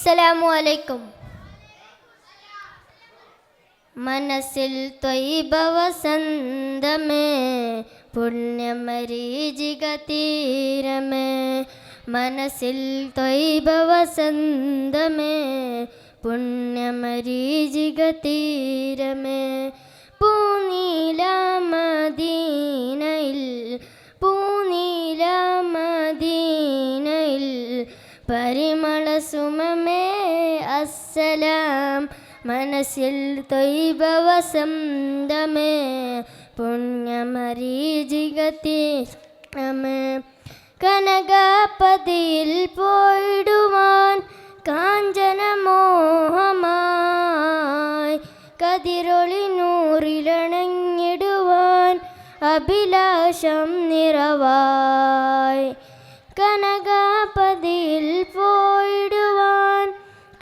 അസ്സലാമു അലൈക്കും. മനസ്സിൽ ത്വയ്ബ വസന്തമേ, പുണ്യമരീചിക തീരമേ. മനസ്സിൽ ത്വയ്ബ വസന്തമേ, പുണ്യമരീചിക തീരമേ. പൂനീല മദീനയിൽ, പൂനീല മദീനയിൽ പരിമള സുമമേ അസ്സലാം. മനസ്സിൽ ത്വയ്ബ വസന്തമേ, പുണ്യമരീചിക തീരമേ. കനകപതിയിൽ പോയിടുവാൻ കാഞ്ചനമോഹമായി, കതിരൊളി നൂറിലണഞ്ഞിടുവാൻ അഭിലാഷം നിറവായി. കനകപതിയിൽ പോയിടുവാൻ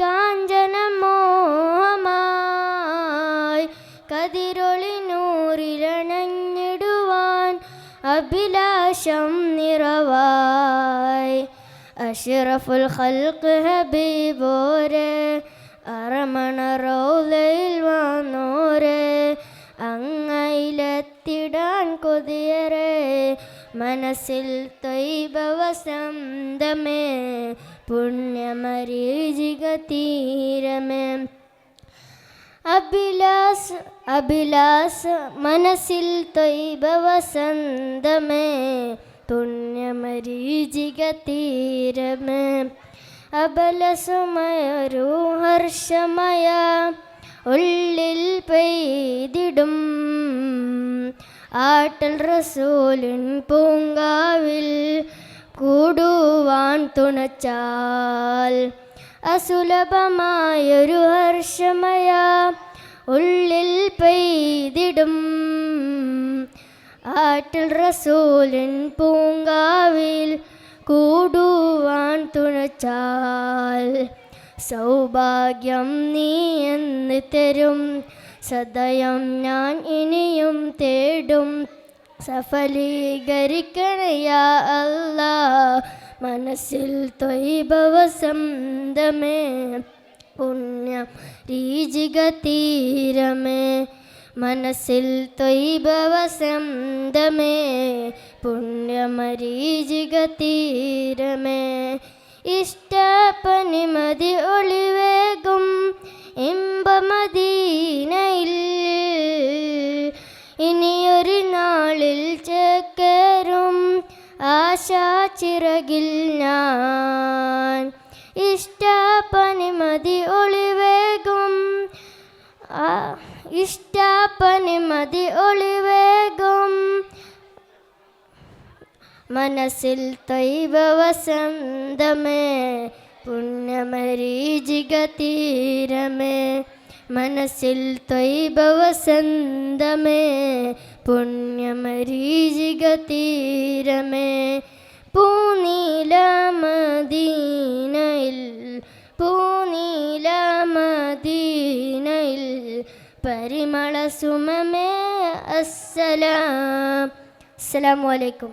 കാഞ്ചനമോഹമായി, കതിരൊളി നൂറിലണഞ്ഞിടുവാൻ അഭിലാഷം നിറവായി. അഷ്റഫുൽ ഖൽഖ് ഹബീബോരെ, അറമണ റൗളയിൽ വന്നോരെ, അങ്ങയിലെത്തിടാൻ കൊതിയരെ. മനസ്സിൽ ത്വയ്ബ വസന്തമേ, പുണ്യമരീചിക തീരമേ. അഭിലാസ് അഭിലാസ് മനസ്സിൽ ത്വയ്ബ വസന്തമേ, പുണ്യമരീചിക തീരമേ. അബലസുമയൊരു ഹർഷമയ ഉള്ളിൽ പെയ്തിടും, ആട്ടൽ റസൂലിൻ പൂങ്കാവിൽ കൂടുവാൻ തുണച്ചാൽ. അസുലഭമായൊരു ഹർഷമയ ഉള്ളിൽ പെയ്തിടും, ആട്ടൽ റസൂലിൻ പൂങ്കാവിൽ കൂടുവാൻ തുണച്ചാൽ. സൗഭാഗ്യം നീ എന്ന് തരും, സദയം ഞാൻ ഇനിയും തേടും. സഫലീകരിക്കണേ യാ അല്ലാ, മനസ്സിൽ ത്വയ്ബ വസന്തമേ, പുണ്യമരീചിക തീരമേ. മനസ്സിൽ ത്വയ്ബ വസന്തമേ, പുണ്യമരീചിക തീരമേ. ഇഷ്ടപനിമതി ഒളിവേകും ഇമ്പമദീനയിൽ, ഇനിയൊരു നാളിൽ ചേക്കേറും ആശാച്ചിറകിൽ ഞാൻ. ഇഷ്ടപനിമതി ഒളിവേകും, ഇഷ്ടപനിമതി ഒളിവേകും. മനസ്സിൽ ത്വയ്ബ വസന്തമേ, പുണ്യമരീചിക തീരമേ. മനസ്സിൽ ത്വയ്ബ വസന്തമേ, പുണ്യമരീചിക തീരമേ. പൂനീല മദീനയിൽ, പൂനീല മദീനയിൽ പരിമള സുമമേ അസ്സലാം. അസ്സലാമു അലൈക്കും.